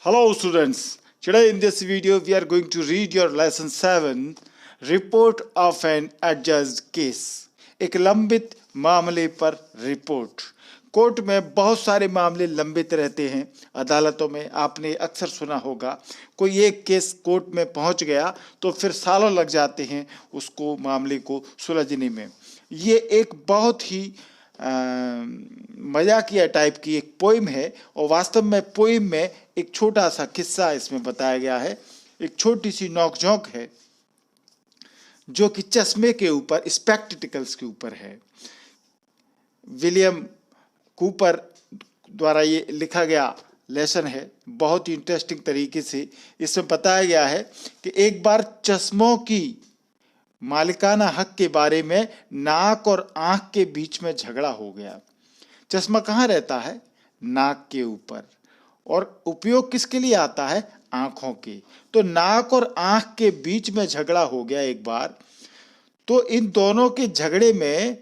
Hello students, today in this video we are going to read your lesson 7 report of an adjudged case। एक लंबित मामले पर report. Court में बहुत सारे मामले लंबित रहते हैं। अदालतों में आपने अक्सर सुना होगा, कोई एक केस कोर्ट में पहुंच गया तो फिर सालों लग जाते हैं उसको मामले को सुलझने में। ये एक बहुत ही मजाकिया टाइप की एक पोइम है और वास्तव में पोइम में एक छोटा सा किस्सा इसमें बताया गया है। एक छोटी सी नोकझोंक है जो कि चश्मे के ऊपर, स्पेक्टिकल्स के ऊपर है। विलियम कूपर द्वारा ये लिखा गया लेसन है। बहुत ही इंटरेस्टिंग तरीके से इसमें बताया गया है कि एक बार चश्मों की मालिकाना हक के बारे में नाक और आंख के बीच में झगड़ा हो गया। चश्मा कहाँ रहता है? नाक के ऊपर, और उपयोग किसके लिए आता है? आंखों के। तो नाक और आंख के बीच में झगड़ा हो गया एक बार। तो इन दोनों के झगड़े में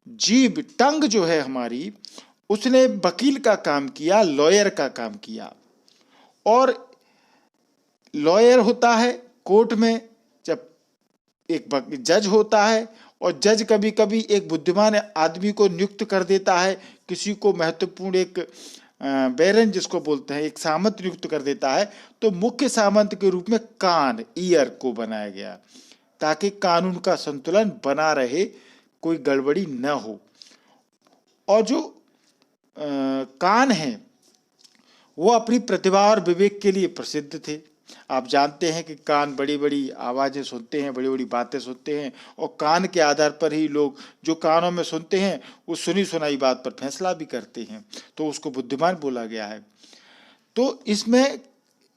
जीभ, टंग जो है हमारी, उसने वकील का काम किया, लॉयर का काम किया। और लॉयर होता है कोर्ट में, जब एक जज होता है, और जज कभी कभी एक बुद्धिमान आदमी को नियुक्त कर देता है, किसी को महत्वपूर्ण एक बैरन जिसको बोलते हैं, एक सामंत नियुक्त कर देता है। तो मुख्य सामंत के रूप में कान, ईयर को बनाया गया ताकि कानून का संतुलन बना रहे, कोई गड़बड़ी न हो। और जो कान है वो अपनी प्रतिभा और विवेक के लिए प्रसिद्ध थे। आप जानते हैं कि कान बड़ी बड़ी आवाज़ें सुनते हैं, बड़ी बड़ी बातें सुनते हैं, और कान के आधार पर ही लोग जो कानों में सुनते हैं वो सुनी सुनाई बात पर फैसला भी करते हैं। तो उसको बुद्धिमान बोला गया है। तो इसमें,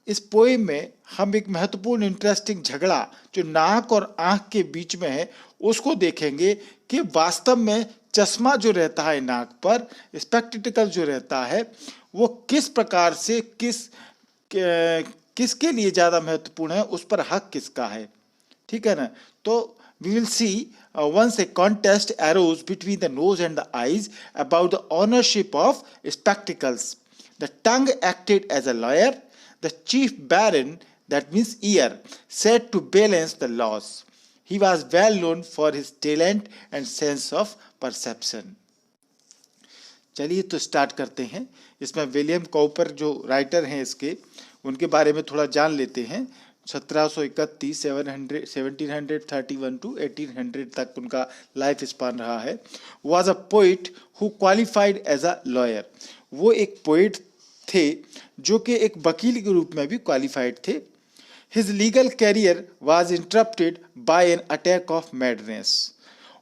इस पोएम में हम एक महत्वपूर्ण इंटरेस्टिंग झगड़ा जो नाक और आंख के बीच में है उसको देखेंगे कि वास्तव में चश्मा जो रहता है नाक पर, स्पेक्टिकल जो रहता है, वो किस प्रकार से किसके लिए ज़्यादा महत्वपूर्ण है, उस पर हक किसका है। ठीक है ना? तो we will see once a contest arose between the nose and the eyes about the ownership of spectacles. The tongue acted as a lawyer. The chief baron, that means ear, said to balance the laws. He was well known for his talent and sense of perception. चलिए तो start करते हैं। इसमें William copper जो writer हैं इसके, उनके बारे में थोड़ा जान लेते हैं। 1731 1731 टू 1800 तक उनका लाइफ स्पान रहा है। Was a poet who qualified as a lawyer. वो एक पोइट थे जो कि एक वकील के रूप में भी क्वालिफाइड थे। His legal career was interrupted by an attack of madness.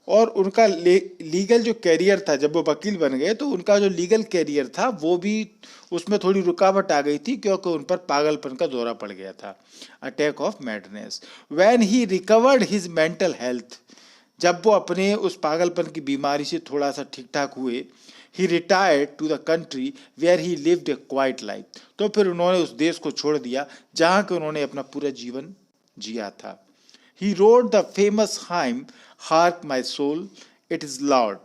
और उनका लीगल जो कैरियर था, जब वो वकील बन गए तो उनका जो लीगल कैरियर था वो भी, उसमें थोड़ी रुकावट आ गई थी क्योंकि उन पर पागलपन का दौरा पड़ गया था, attack of madness. When he recovered his mental health, जब वो अपने उस पागलपन की बीमारी से थोड़ा सा ठीक ठाक हुए, he retired to the country where he lived a quiet life. तो फिर उन्होंने उस देश को छोड़ दिया जहाँ के उन्होंने अपना पूरा जीवन जिया था। He wrote the famous hymn hark my soul it is lord.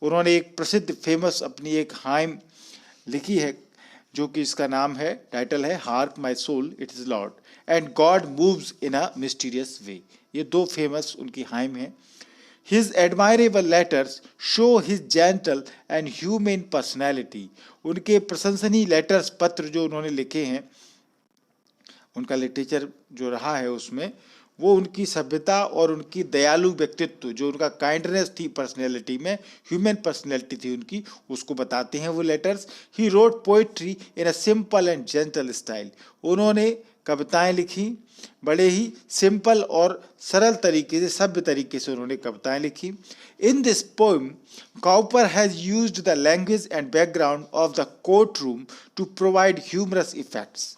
उन्होंने एक प्रसिद्ध फेमस अपनी एक हाइम लिखी है जो कि इसका नाम है, टाइटल है hark my soul it is lord and god moves in a mysterious way. ये दो फेमस उनकी हाइम है। His admirable letters show his gentle and human personality. उनके प्रशंसनीय लेटर्स, पत्र जो उन्होंने लिखे हैं, उनका लिटरेचर जो रहा है उसमें, वो उनकी सभ्यता और उनकी दयालु व्यक्तित्व, जो उनका काइंडनेस थी पर्सनैलिटी में, ह्यूमन पर्सनैलिटी थी उनकी, उसको बताते हैं वो letters. He wrote poetry in a simple and gentle style. उन्होंने कविताएं लिखी, बड़े ही सिंपल और सरल तरीके से, सभ्य तरीके से उन्होंने कविताएं लिखी। In this poem Cowper has used the language and background of the court room to provide humorous effects.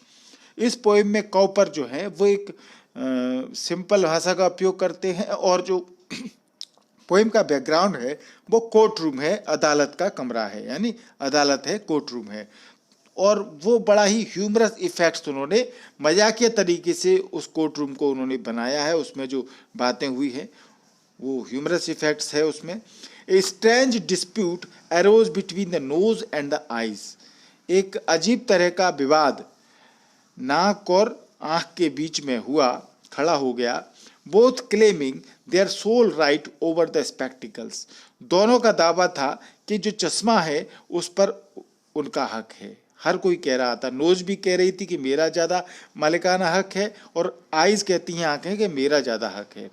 इस पोएम में कॉपर जो है वो एक सिंपल भाषा का उपयोग करते हैं, और जो पोएम का बैकग्राउंड है वो कोर्ट रूम है, अदालत का कमरा है, यानी अदालत है, कोर्ट रूम है। और वो बड़ा ही ह्यूमरस इफेक्ट्स उन्होंने मजाकिया तरीके से उस कोर्ट रूम को उन्होंने बनाया है। उसमें जो बातें हुई हैं वो ह्यूमरस इफेक्ट्स है उसमें। A strange dispute arose between the nose and the eyes. एक अजीब तरह का विवाद नाक और आंख के बीच में हुआ, खड़ा हो गया। Both claiming their sole right over the spectacles, दोनों का दावा था कि जो चश्मा है उस पर उनका हक है। हर कोई कह रहा था, नोज भी कह रही थी कि मेरा ज़्यादा मालिकाना हक है, और आइज कहती हैं, आंखें, कि मेरा ज़्यादा हक है।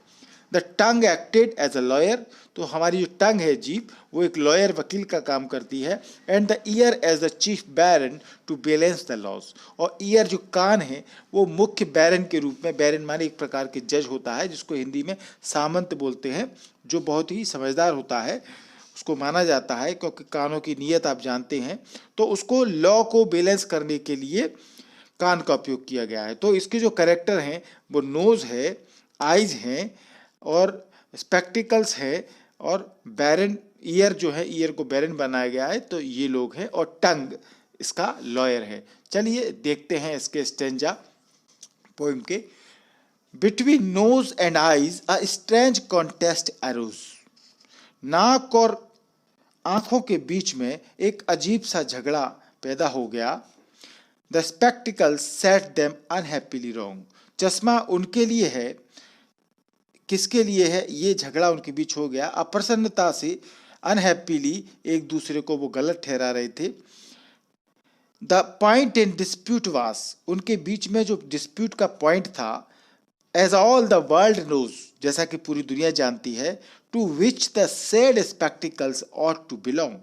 The tongue acted as a lawyer, तो हमारी जो टंग है, जीभ, वो एक लॉयर, वकील का काम करती है। And the ear as the chief baron to balance the laws, और ईयर जो कान है वो मुख्य बैरन के रूप में, बैरन माने एक प्रकार के जज होता है जिसको हिंदी में सामंत बोलते हैं, जो बहुत ही समझदार होता है, उसको माना जाता है, क्योंकि कानों की नीयत आप जानते हैं। तो उसको लॉ को बैलेंस करने के लिए कान का उपयोग किया गया है। तो इसके जो कैरेक्टर हैं वो नोज है, आइज हैं, और स्पेक्टिकल्स है, और बैरन, ईयर जो है, ईयर को बैरन बनाया गया है, तो ये लोग हैं, और टंग इसका लॉयर है। चलिए देखते हैं इसके स्टेंजा पोएम के। Between nose and eyes a strange contest arose, नाक और आंखों के बीच में एक अजीब सा झगड़ा पैदा हो गया। The spectacles set them unhappily wrong, चश्मा उनके लिए है, किसके लिए है, ये झगड़ा उनके बीच हो गया। अप्रसन्नता से, अनहैप्पीली, एक दूसरे को वो गलत ठहरा रहे थे। द पॉइंट इन डिस्प्यूट वास, उनके बीच में जो डिस्प्यूट का पॉइंट था, as all the world knows, जैसा कि पूरी दुनिया जानती है, to which the said spectacles ought to belong,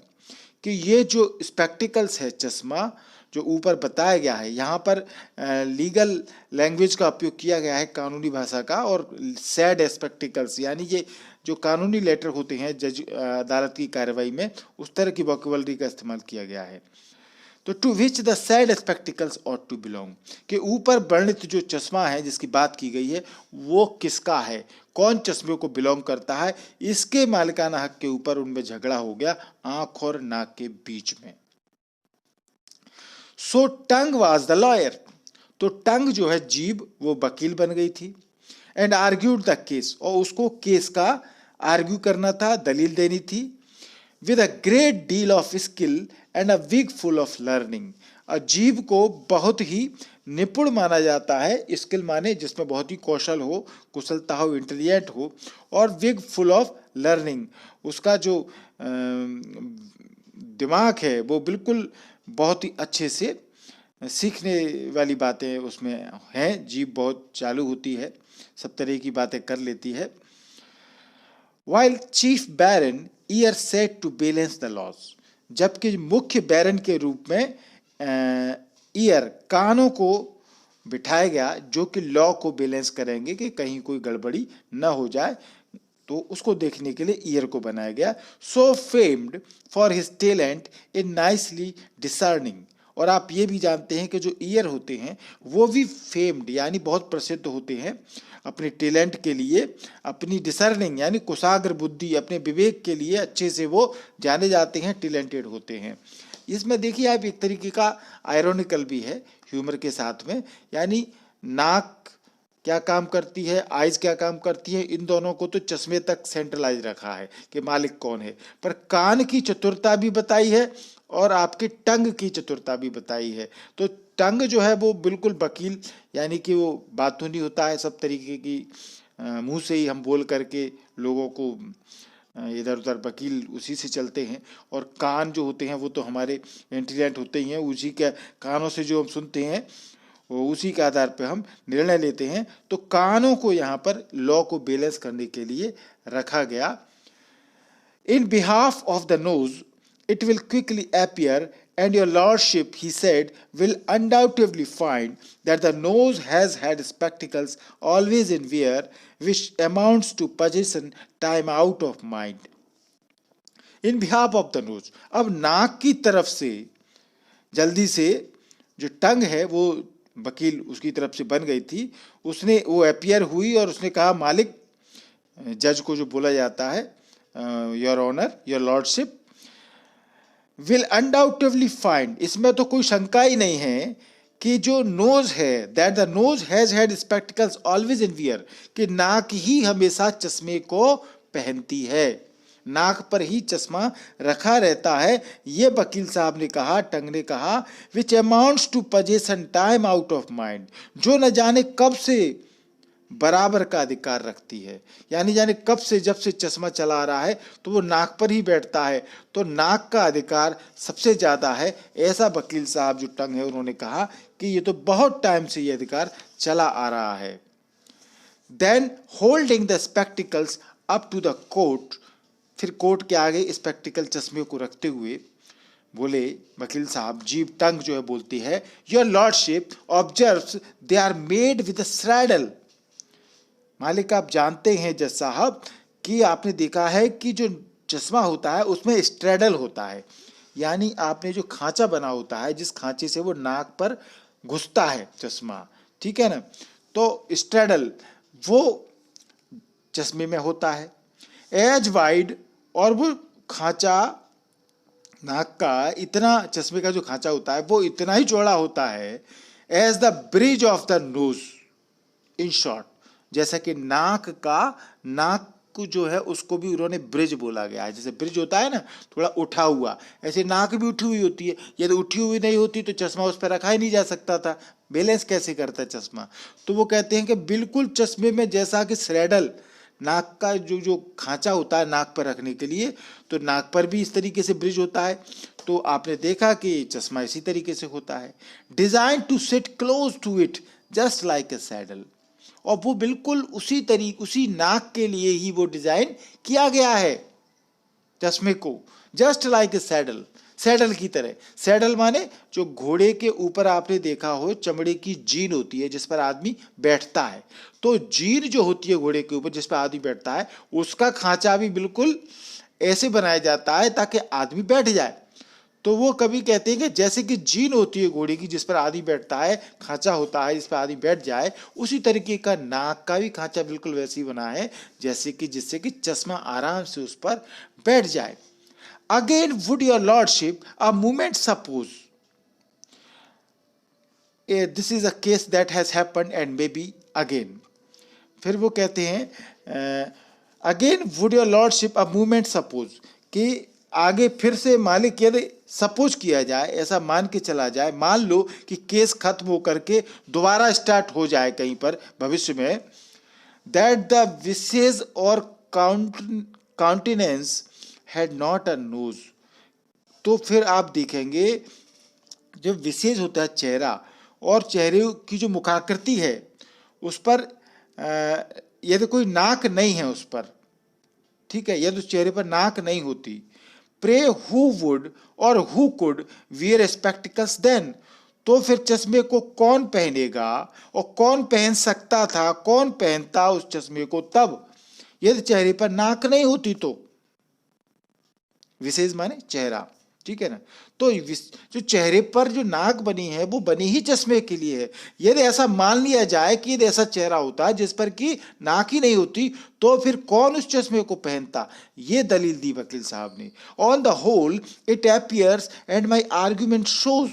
कि ये जो स्पेक्टिकल्स है, चश्मा, जो ऊपर बताया गया है, यहाँ पर लीगल लैंग्वेज का उपयोग किया गया है, कानूनी भाषा का, और सैड स्पेक्टिकल्स यानी ये जो कानूनी लेटर होते हैं जज अदालत की कार्रवाई में, उस तरह की वोकैबुलरी का इस्तेमाल किया गया है। तो to which the said spectacles ought to belong, के ऊपर वर्णित जो चश्मा है जिसकी बात की गई है वो किसका है, कौन चश्मे को बिलोंग करता है, इसके मालिकाना हक के ऊपर उनमें झगड़ा हो गया, आंख और नाक के बीच में। सो टंग वाज द लॉयर, तो टंग जो है, जीभ, वो वकील बन गई थी। एंड आर्ग्यूड द केस, और उसको केस का आर्ग्यू करना था, दलील देनी थी। With a great deal of skill and a wig full of learning, जीभ को बहुत ही निपुण माना जाता है, स्किल माने जिसमें बहुत ही कौशल हो, कुशलता हो, इंटेलिजेंट हो, और विग फुल ऑफ लर्निंग, उसका जो दिमाग है वो बिल्कुल बहुत ही अच्छे से सीखने वाली बातें उसमें हैं, जीभ बहुत चालू होती है, सब तरह की बातें कर लेती है। While chief baron ear sat to balance the laws, जबकि मुख्य बैरन के रूप में ईयर, कानों को बिठाया गया, जो कि लॉ को बैलेंस करेंगे कि कहीं कोई गड़बड़ी न हो जाए, तो उसको देखने के लिए ईयर को बनाया गया। So famed for his talent in nicely discerning, और आप ये भी जानते हैं कि जो ईयर होते हैं वो भी फेम्ड यानी बहुत प्रसिद्ध होते हैं अपने टैलेंट के लिए, अपनी डिसर्निंग यानी कुशाग्र बुद्धि, अपने विवेक के लिए अच्छे से वो जाने जाते हैं, टैलेंटेड होते हैं। इसमें देखिए आप, एक तरीके का आयरॉनिकल भी है ह्यूमर के साथ में, यानी नाक क्या काम करती है, आइज क्या काम करती है, इन दोनों को तो चश्मे तक सेंट्रलाइज रखा है कि मालिक कौन है, पर कान की चतुरता भी बताई है और आपके टंग की चतुरता भी बताई है। तो टंग जो है वो बिल्कुल वकील, यानी कि वो बातूनी होता है, सब तरीके की मुंह से ही हम बोल करके लोगों को इधर उधर, वकील उसी से चलते हैं। और कान जो होते हैं वो तो हमारे इंटेलिजेंट होते ही हैं, उसी के कानों से जो हम सुनते हैं वो उसी के आधार पर हम निर्णय लेते हैं। तो कानों को यहाँ पर लॉ को बैलेंस करने के लिए रखा गया। In behalf of the nose it will quickly appear, and your lordship, he said, will undoubtedly find that the nose has had spectacles always in wear, which amounts to possession time out of mind. In behalf of the nose, अब नाक की तरफ से जल्दी से जो टंग है वो वकील उसकी तरफ से बन गई थी, उसने वो अपियर हुई और उसने कहा, मालिक, जज को जो बोला जाता है, your honour, your lordship, will undoubtedly find, इसमें तो कोई शंका ही नहीं है कि जो नोज है, that the nose has had spectacles always in wear, कि नाक ही हमेशा चश्मे को पहनती है। नाक पर ही चश्मा रखा रहता है। ये वकील साहब ने कहा, टंग ने कहा, which amounts to possession time out of mind, जो न जाने कब से बराबर का अधिकार रखती है। यानी जाने कब से, जब से चश्मा चला रहा है तो वो नाक पर ही बैठता है, तो नाक का अधिकार सबसे ज्यादा है। ऐसा वकील साहब जो टंग है उन्होंने कहा कि ये तो बहुत टाइम से ये अधिकार चला आ रहा है। Then holding the spectacles up to the court, फिर कोर्ट के आगे स्पेक्टिकल चश्मे को रखते हुए बोले वकील साहब, जीव टंग जो है बोलती है, your lordship observes they are made with straddle. मालिक आप जानते हैं जज साहब कि आपने देखा है कि जो चश्मा होता है उसमें स्ट्रैडल होता है, यानी आपने जो खांचा बना होता है जिस खांचे से वो नाक पर घुसता है चश्मा, ठीक है ना, तो स्ट्रैडल वो चश्मे में होता है। एज वाइड, और वो खांचा नाक का इतना, चश्मे का जो खांचा होता है वो इतना ही चौड़ा होता है, as the bridge of the nose, in short, जैसा कि नाक को जो है उसको भी उन्होंने ब्रिज बोला गया है। जैसे ब्रिज होता है ना थोड़ा उठा हुआ, ऐसे नाक भी उठी हुई होती है। यदि उठी हुई नहीं होती तो चश्मा उस पर रखा ही नहीं जा सकता था, बैलेंस कैसे करता है चश्मा। तो वो कहते हैं कि बिल्कुल चश्मे में जैसा कि स्ट्रैडल, नाक का जो खांचा होता है नाक पर रखने के लिए, तो नाक पर भी इस तरीके से ब्रिज होता है। तो आपने देखा कि चश्मा इसी तरीके से होता है। Design to sit close to it just like a saddle, और वो बिल्कुल उसी नाक के लिए ही वो डिजाइन किया गया है चश्मे को, just like a saddle, saddle की तरह। सैडल माने जो घोड़े के ऊपर आपने देखा हो चमड़े की जीन होती है जिस पर आदमी बैठता है, तो जीन जो होती है घोड़े के ऊपर जिस पर आदमी बैठता है उसका खांचा भी बिल्कुल ऐसे बनाया जाता है ताकि आदमी बैठ जाए। तो वो कभी कहते हैं कि जैसे कि जीन होती है घोड़े की जिस पर आदमी बैठता है, खांचा होता है जिस पर आदमी बैठ जाए, उसी तरीके का नाक का भी खांचा बिल्कुल वैसे ही बना है जैसे कि जिससे कि चश्मा आराम से उस पर बैठ जाए। Again would your lordship a movement suppose, this is a case that has happened and may be again. फिर वो कहते हैं again would your lordship a movement suppose, कि आगे फिर से मालिक यदि सपोज किया जाए, ऐसा मान के चला जाए, मान लो कि केस खत्म होकर के दोबारा स्टार्ट हो जाए कहीं पर भविष्य में, दैट द विसेज और countenance had not a knows, तो फिर आप देखेंगे जब विशेष होता है चेहरा, और चेहरे की जो मुखाकृति है उस पर यदि कोई नाक नहीं है उस पर, ठीक है, यदि उस चेहरे पर नाक नहीं होती, pray who would or who could wear spectacles then, तो फिर चश्मे को कौन पहनेगा और कौन पहन सकता था, कौन पहनता उस चश्मे को तब यदि चेहरे पर नाक नहीं होती तो। विशेष माने चेहरा, ठीक है ना, तो जो चेहरे पर जो नाक बनी है वो बनी ही चश्मे के लिए है। यदि ऐसा मान लिया जाए कि यदि ऐसा चेहरा होता है जिस पर कि नाक ही नहीं होती तो फिर कौन उस चश्मे को पहनता, ये दलील दी वकील साहब ने। On the whole it appears and my argument shows,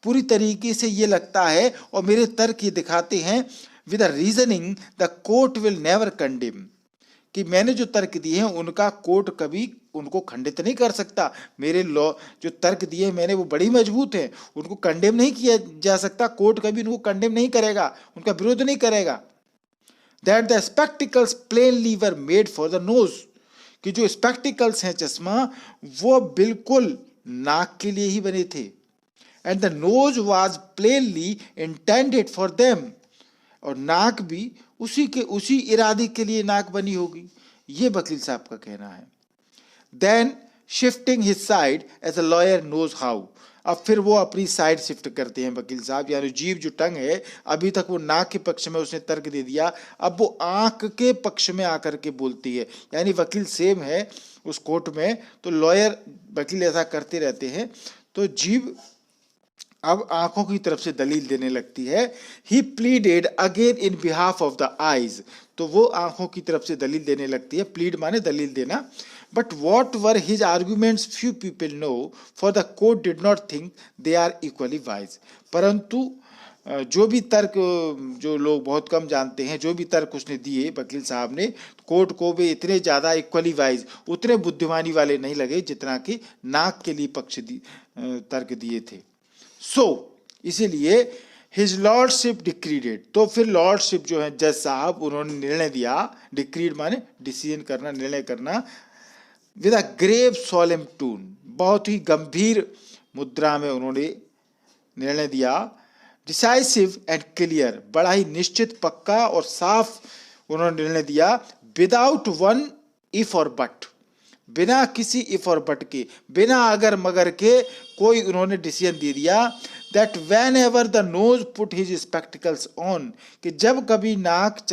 पूरी तरीके से ये लगता है और मेरे तर्क ये दिखाते हैं, with reasoning the court will never condemn, कि मैंने जो तर्क दिए हैं उनका कोर्ट कभी उनको खंडित नहीं कर सकता। मेरे लॉ जो तर्क दिए हैं मैंने वो बड़ी मजबूत हैं, उनको कंडेम नहीं किया जा सकता, कोर्ट कभी उनको कंडेम नहीं करेगा, उनका विरोध नहीं करेगा। That the spectacles plainly were made for the nose, कि जो स्पेक्टिकल्स हैं चश्मा वो बिल्कुल नाक के लिए ही बने थे, and the nose was plainly intended for them, और नाक भी उसी इरादे के लिए नाक बनी होगी, ये वकील साहब का कहना है। Then shifting his side as a lawyer knows how, अब फिर वो अपनी साइड शिफ्ट करते हैं वकील साहब, यानी जीव जो टंग है अभी तक वो नाक के पक्ष में उसने तर्क दे दिया, अब वो आंख के पक्ष में आकर के बोलती है। यानी वकील सेम है उस कोर्ट में, तो लॉयर वकील ऐसा करते रहते हैं, तो जीव अब आंखों की तरफ से दलील देने लगती है। He pleaded again in behalf of the eyes, तो वो आंखों की तरफ से दलील देने लगती है, प्लीड माने दलील देना। But what were his arguments few people know, for the court did not think they are equally wise, परंतु जो भी तर्क जो लोग बहुत कम जानते हैं, जो भी तर्क उसने दिए वकील साहब ने, कोर्ट को भी इतने ज़्यादा इक्वली वाइज, उतने बुद्धिमानी वाले नहीं लगे जितना कि नाक के लिए तर्क दिए थे। सो इसीलिए हिज लॉर्डशिप डिक्रीडेड, तो फिर लॉर्डशिप जो है जज साहब, उन्होंने निर्णय दिया, डिक्रीड माने डिसीजन करना, निर्णय करना, with a grave solemn tone, बहुत ही गंभीर मुद्रा में उन्होंने निर्णय दिया, डिसाइसिव एंड क्लियर, बड़ा ही निश्चित, पक्का और साफ उन्होंने निर्णय दिया, विदाउट वन इफ और बट, बिना किसी इफ और बट के, बिना अगर मगर के कोई उन्होंने डिसीजन दे दिया, that when ever the nose put his spectacles on, कि जब कभी नाक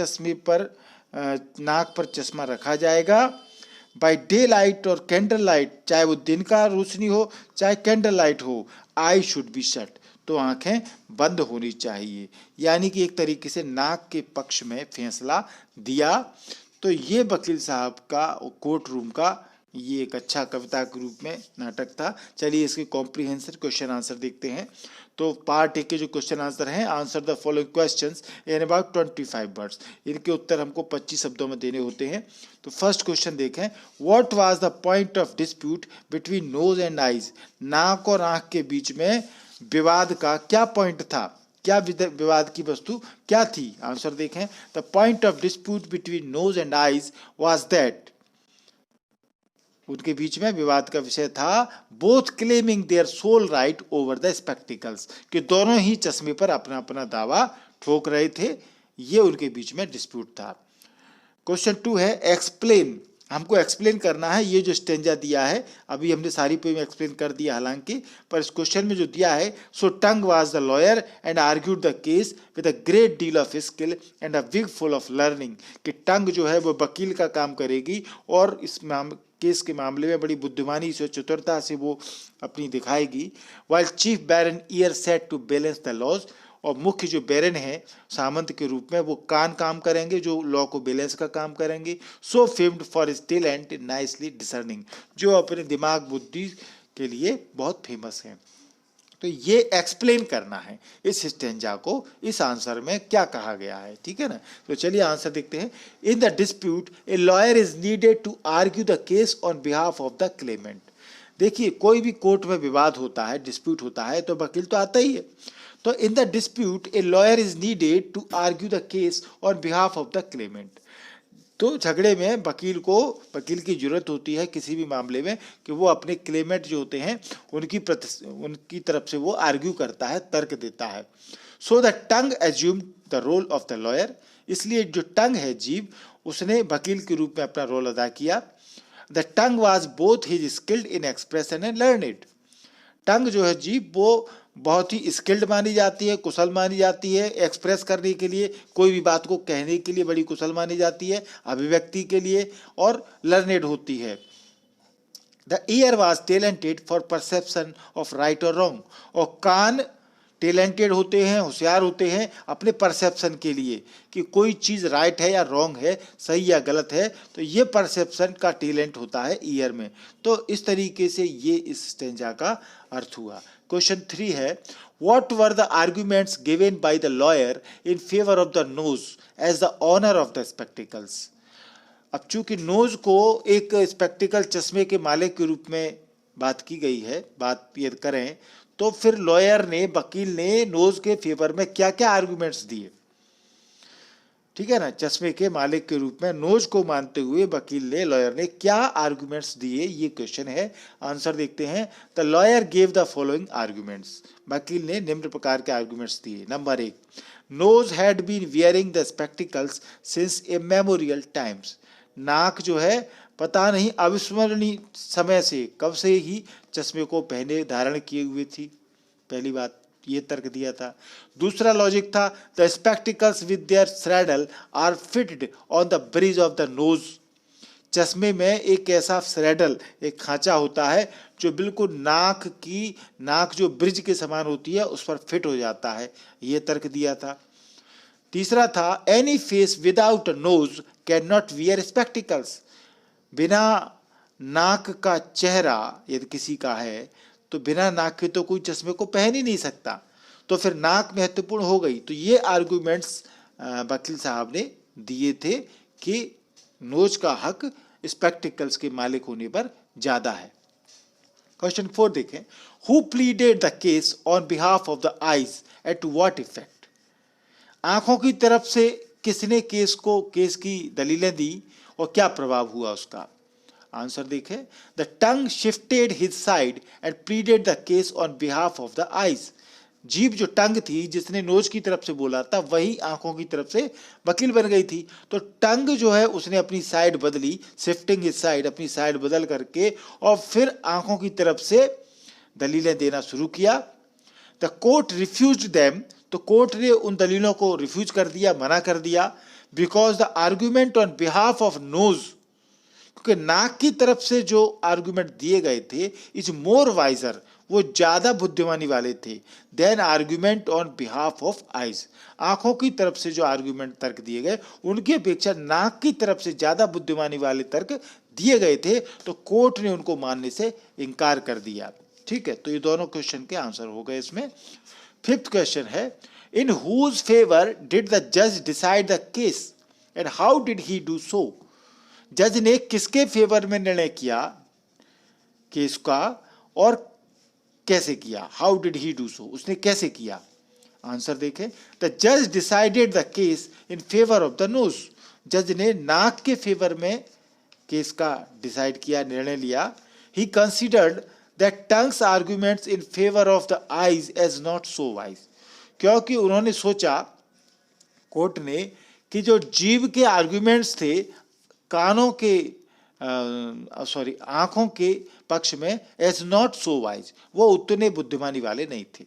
पर चश्मा रखा जाएगा, बाय डे लाइट और कैंडल लाइट, चाहे वो दिन का रोशनी हो चाहे कैंडल लाइट हो, आई शुड बी शट, तो आंखें बंद होनी चाहिए। यानी कि एक तरीके से नाक के पक्ष में फैसला दिया। तो ये वकील साहब का कोर्ट रूम का ये एक अच्छा कविता के रूप में नाटक था। चलिए इसके कॉम्प्रिहेंसिव क्वेश्चन आंसर देखते हैं। तो पार्ट ए के जो क्वेश्चन आंसर हैं, answer the following questions in about 25 words, इनके उत्तर हमको 25 शब्दों में देने होते हैं। तो फर्स्ट क्वेश्चन देखें, what was the point of dispute between nose and eyes, नाक और आंख के बीच में विवाद का क्या पॉइंट था, क्या विवाद की वस्तु क्या थी। आंसर देखें, the point of dispute between nose and eyes was that, उनके बीच में विवाद का विषय था, both claiming their sole right over the spectacles, कि दोनों ही चश्मे पर अपना अपना दावा ठोक रहे थे, ये उनके बीच में डिस्प्यूट था। क्वेश्चन 2 है, एक्सप्लेन, हमको एक्सप्लेन करना है ये जो स्टेंजा दिया है, अभी हमने सारी पे में एक्सप्लेन कर दिया हालांकि, पर इस क्वेश्चन में जो दिया है, so tongue was the lawyer and argued the case with a great deal of skill and a wig full of learning, कि टंग जो है वो वकील का काम करेगी और इस केस के मामले में बड़ी बुद्धिमानी से, चतुरता से वो अपनी दिखाएगी। While chief baron ear sat to balance the laws, और मुख्य जो बैरन है सामंत के रूप में, वो कान काम करेंगे जो लॉ को बैलेंस का काम करेंगे। So famed for his talent nicely discerning, जो अपने दिमाग बुद्धि के लिए बहुत फेमस हैं। तो ये एक्सप्लेन करना है इस स्टेंजा को, इस आंसर में क्या कहा गया है, ठीक है ना। तो चलिए आंसर देखते हैं। In the dispute a lawyer is needed to argue the case on behalf of the claimant. देखिए कोई भी कोर्ट में विवाद होता है, डिस्प्यूट होता है, तो वकील तो आता ही है। तो in the dispute a lawyer is needed to argue the case on behalf of the claimant. तो झगड़े में वकील की जरूरत होती है किसी भी मामले में, कि वो अपने क्लेमेंट जो होते हैं उनकी तरफ से वो आर्ग्यू करता है, तर्क देता है। So the tongue assume the role of the lawyer, इसलिए जो टंग है, जीभ, उसने वकील के रूप में अपना रोल अदा किया। The tongue was both his skilled in expression and learned, tongue जो है, जीभ, वो बहुत ही स्किल्ड मानी जाती है, कुशल मानी जाती है, एक्सप्रेस करने के लिए, कोई भी बात को कहने के लिए बड़ी कुशल मानी जाती है, अभिव्यक्ति के लिए, और लर्नेड होती है। The year was talented for perception of right और रॉन्ग, और कान टैलेंटेड होते हैं, होशियार होते हैं अपने परसेप्शन के लिए, कि कोई चीज़ राइट है या रॉन्ग है, सही या गलत है, तो ये परसेप्शन का टैलेंट होता है ईयर में। तो इस तरीके से ये इस स्टेंजा का अर्थ हुआ। क्वेश्चन 3 है, what were the arguments given by the lawyer in favour of the nose as the owner of the spectacles. अब चूंकि नोज को एक स्पेक्टिकल चश्मे के मालिक के रूप में बात की गई है, बात ये करें तो फिर लॉयर ने, वकील ने नोज के फेवर में क्या क्या आर्गुमेंट्स दिए, ठीक है ना। चश्मे के मालिक के रूप में नोज को मानते हुए वकील ने, लॉयर ने क्या आर्गुमेंट्स दिए, ये क्वेश्चन है। आंसर देखते हैं। The lawyer gave the following arguments, वकील ने निम्न प्रकार के आर्गुमेंट्स दिए। Number 1, nose had been wearing the spectacles since immemorial times, नाक जो है पता नहीं अविस्मरणीय समय से, कब से ही चश्मे को पहने धारण किए हुए थी, पहली बात ये तर्क दिया था। दूसरा लॉजिक था, the spectacles with their straddle are fitted on the bridge of the nose, चश्मे में एक ऐसा स्ट्रैडल, एक खांचा होता है जो बिल्कुल नाक जो ब्रिज के समान होती है उस पर फिट हो जाता है, ये तर्क दिया था। तीसरा था, any face without nose can not wear spectacles, बिना नाक का चेहरा यदि किसी का है तो बिना नाक के तो कोई चश्मे को पहन ही नहीं सकता। तो फिर नाक महत्वपूर्ण हो गई। तो ये आर्गुमेंट्स वकील साहब ने दिए थे कि नोज का हक स्पेक्टिकल्स के मालिक होने पर ज्यादा है। क्वेश्चन 4 देखें, who pleaded the case on behalf of the eyes at what effect. आंखों की तरफ से किसने केस की दलीलें दी और क्या प्रभाव हुआ उसका। आंसर देखें, the tongue shifted his side and pleaded the case on behalf of the eyes. जीभ जो टंग थी, जिसने नोज की तरफ से बोला था, वही आंखों की तरफ से वकील बन गई थी। तो टंग जो है उसने अपनी साइड बदली, शिफ्टिंग हिज साइड, अपनी साइड बदल करके और फिर आंखों की तरफ से दलीलें देना शुरू किया। द कोर्ट रिफ्यूज्ड देम, तो कोर्ट ने उन दलीलों को रिफ्यूज कर दिया, मना कर दिया। Because the argument on behalf of nose, क्योंकि नाक की तरफ से जो आर्ग्यूमेंट दिए गए थे, इज मोर वाइजर, वो ज्यादा बुद्धिमानी वाले थे, then argument on behalf of eyes. आंखों की तरफ से जो आर्ग्यूमेंट तर्क दिए गए उनकी अपेक्षा नाक की तरफ से ज्यादा बुद्धिमानी वाले तर्क दिए गए थे, तो कोर्ट ने उनको मानने से इनकार कर दिया। ठीक है, तो ये दोनों क्वेश्चन के आंसर हो गए इसमें। 5th क्वेश्चन है, in whose favour did the जज decide the case and how did he do so. जज ने किसके फेवर में निर्णय किया केस का और कैसे किया। हाउ डिड ही डू सो, उसने कैसे किया। आंसर देखें, द जज decided the case in favour of the knows. जज ने नाक के फेवर में केस का डिसाइड किया, निर्णय लिया। He considered that tongue's arguments in favour of the eyes as not so wise. क्योंकि उन्होंने सोचा, कोर्ट ने, कि जो जीभ के आर्ग्यूमेंट्स थे कानों के आंखों के पक्ष में, एज नॉट सो वाइज, वो उतने बुद्धिमानी वाले नहीं थे।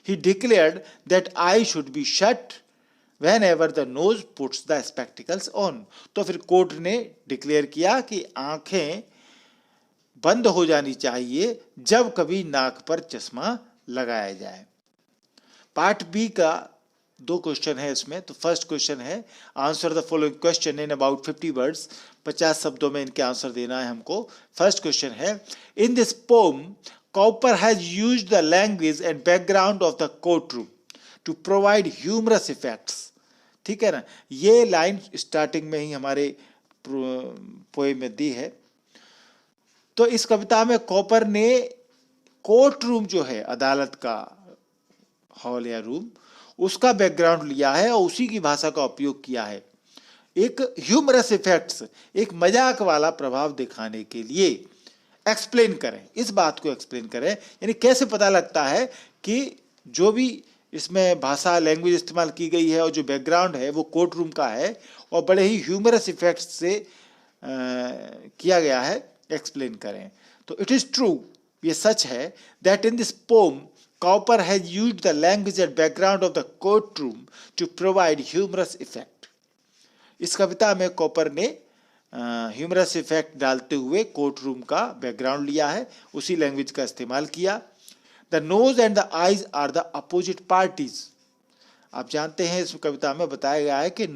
ही declared that I should be shut when ever the nose puts the spectacles on. तो फिर कोर्ट ने डिक्लेयर किया कि आंखें बंद हो जानी चाहिए जब कभी नाक पर चश्मा लगाया जाए। पार्ट बी का 2 क्वेश्चन है इसमें। तो फर्स्ट क्वेश्चन है, answer the following question in about 50 words. 50 शब्दों में इनके आंसर देना है हमको। फर्स्ट क्वेश्चन है, in this poem Cowper has used the language and background of the court room to provide humorous effects. ठीक है ना, ये लाइन स्टार्टिंग में ही हमारे पोएम में दी है। तो इस कविता में कॉपर ने कोर्ट रूम जो है, अदालत का हॉल या रूम, उसका बैकग्राउंड लिया है और उसी की भाषा का उपयोग किया है। एक ह्यूमरस इफेक्ट्स, एक मजाक वाला प्रभाव दिखाने के लिए। एक्सप्लेन करें, इस बात को एक्सप्लेन करें, यानी कैसे पता लगता है कि जो भी इसमें भाषा, लैंग्वेज इस्तेमाल की गई है और जो बैकग्राउंड है वो कोर्ट रूम का है और बड़े ही ह्यूमरस इफेक्ट्स से किया गया है। एक्सप्लेन करें। तो इट इज ट्रू, ये सच है, that in this pome Cowper has used the language and background of the courtroom to provide humorous effect. इस कविता में कॉपर ने ह्यूमरस इफेक्ट डालते हुए कोर्ट रूम का बैकग्राउंड लिया है, उसी लैंग्वेज का इस्तेमाल किया। The nose and the eyes are the opposite parties. आप जानते हैं इस कविता में बताया गया है कि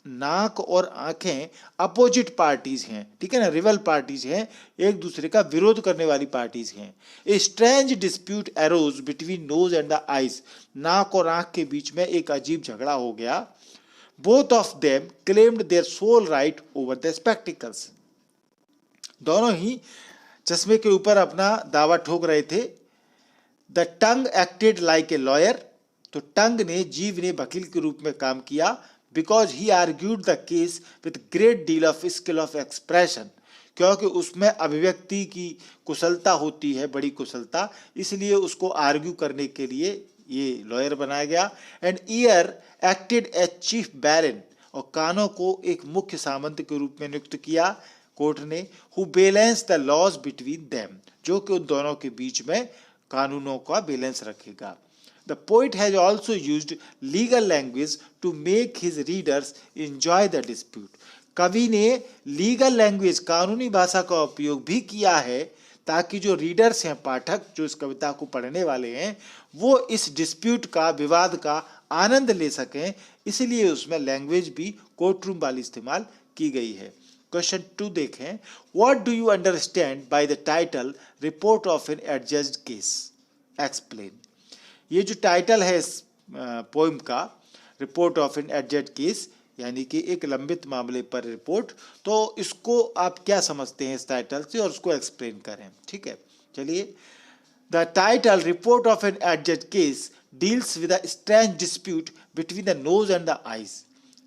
नाक और आंखें अपोजिट पार्टीज हैं। ठीक है ना, रिवल पार्टीज हैं, एक दूसरे का विरोध करने वाली पार्टीज हैं। A strange dispute arose between nose and the eyes. नाक और आंख के बीच में एक अजीब झगड़ा हो गया। Both of them claimed their sole right over the spectacles. दोनों ही चश्मे के ऊपर अपना दावा ठोक रहे थे। The tongue acted like a lawyer. तो टंग ने, जीव ने वकील के रूप में काम किया। Because he argued the case with great deal of skill of expression, क्योंकि उसमें अभिव्यक्ति की कुशलता होती है, बड़ी कुशलता, इसलिए उसको आर्ग्यू करने के लिए ये लॉयर बनाया गया। And ear acted as chief baron, और कानों को एक मुख्य सामंत के रूप में नियुक्त किया कोर्ट ने। Who balance the laws between them, जो कि उन दोनों के बीच में कानूनों का बैलेंस रखेगा। The poet has also used legal language to make his readers enjoy the dispute. कवि ने लीगल लैंग्वेज, कानूनी भाषा का उपयोग भी किया है ताकि जो रीडर्स हैं, पाठक जो इस कविता को पढ़ने वाले हैं, वो इस डिस्प्यूट का, विवाद का आनंद ले सकें। इसलिए उसमें लैंग्वेज भी कोर्ट रूम वाली इस्तेमाल की गई है। क्वेश्चन 2 देखें, what do you understand by the title report of an adjudged case. Explain. ये जो टाइटल है इस पोएम का, report of an adjudged case, यानी कि एक लंबित मामले पर रिपोर्ट, तो इसको आप क्या समझते हैं इस टाइटल से और उसको एक्सप्लेन करें। ठीक है, चलिए। The title report of an adjudged case deals with a strange dispute between the nose and the eyes.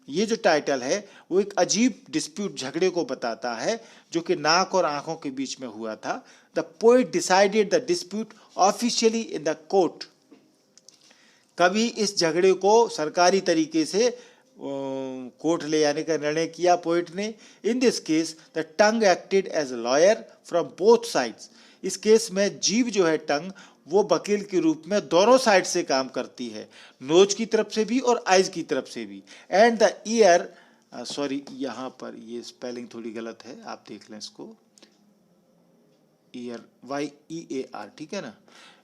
ये जो टाइटल है वो एक अजीब डिस्प्यूट, झगड़े को बताता है जो कि नाक और आंखों के बीच में हुआ था। The poet decided the dispute officially in the court. कभी इस झगड़े को सरकारी तरीके से कोर्ट ले जाने का निर्णय किया पोएट ने। In this case the tongue acted as a lawyer from both sides. इस केस में जीभ जो है, टंग, वो वकील के रूप में दोनों साइड से काम करती है, नोज की तरफ से भी और आइज की तरफ से भी। एंड द ईयर, सॉरी यहाँ पर ये स्पेलिंग थोड़ी गलत है, आप देख लें इसको, ईयर YEAR, ठीक है ना।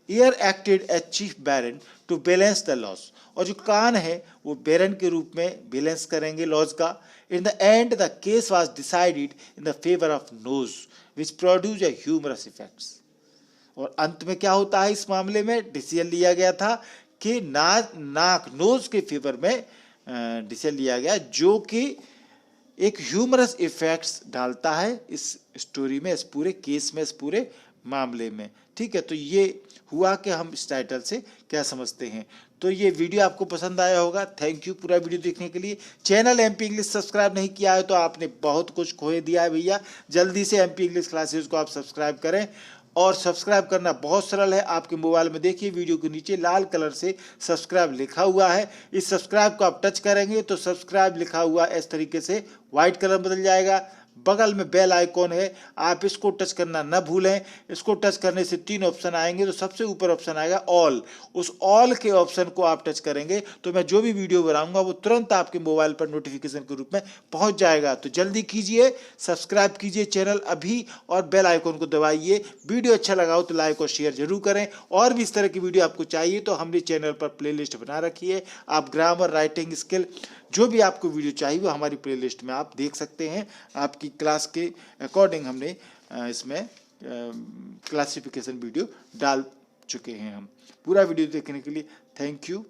Ear acted as chief baron to balance the laws. और जो कान है वो बैरन के रूप में बैलेंस करेंगे लॉज का। In the end the case was decided in the favour of nose which produce a humorous effects. और अंत में क्या होता है, इस मामले में डिसीजन लिया गया था कि नाक नोज के फेवर में डिसीजन लिया गया, जो कि एक ह्यूमरस इफेक्ट्स डालता है इस स्टोरी में, इस पूरे केस में, इस पूरे मामले में। ठीक है, तो ये हुआ कि हम इस टाइटल से क्या समझते हैं। तो ये वीडियो आपको पसंद आया होगा। थैंक यू पूरा वीडियो देखने के लिए। चैनल MP इंग्लिश सब्सक्राइब नहीं किया है तो आपने बहुत कुछ खोए दिया है भैया। जल्दी से MP इंग्लिश क्लासेस को आप सब्सक्राइब करें, और सब्सक्राइब करना बहुत सरल है। आपके मोबाइल में देखिए वीडियो के नीचे लाल कलर से सब्सक्राइब लिखा हुआ है। इस सब्सक्राइब को आप टच करेंगे तो सब्सक्राइब लिखा हुआ इस तरीके से व्हाइट कलर बदल जाएगा। बगल में बेल आइकॉन है, आप इसको टच करना न भूलें। इसको टच करने से 3 ऑप्शन आएंगे, तो सबसे ऊपर ऑप्शन आएगा ऑल। उस ऑल के ऑप्शन को आप टच करेंगे तो मैं जो भी वीडियो बनाऊंगा वो तुरंत आपके मोबाइल पर नोटिफिकेशन के रूप में पहुंच जाएगा। तो जल्दी कीजिए, सब्सक्राइब कीजिए चैनल अभी और बेल आइकॉन को दबाइए। वीडियो अच्छा लगा हो तो लाइक और शेयर जरूर करें। और भी इस तरह की वीडियो आपको चाहिए तो हमने चैनल पर प्लेलिस्ट बना रखी है। आप ग्रामर, राइटिंग स्किल, जो भी आपको वीडियो चाहिए वो हमारी प्लेलिस्ट में आप देख सकते हैं। आपकी क्लास के अकॉर्डिंग हमने इसमें क्लासिफिकेशन वीडियो डाल चुके हैं हम। पूरा वीडियो देखने के लिए थैंक यू।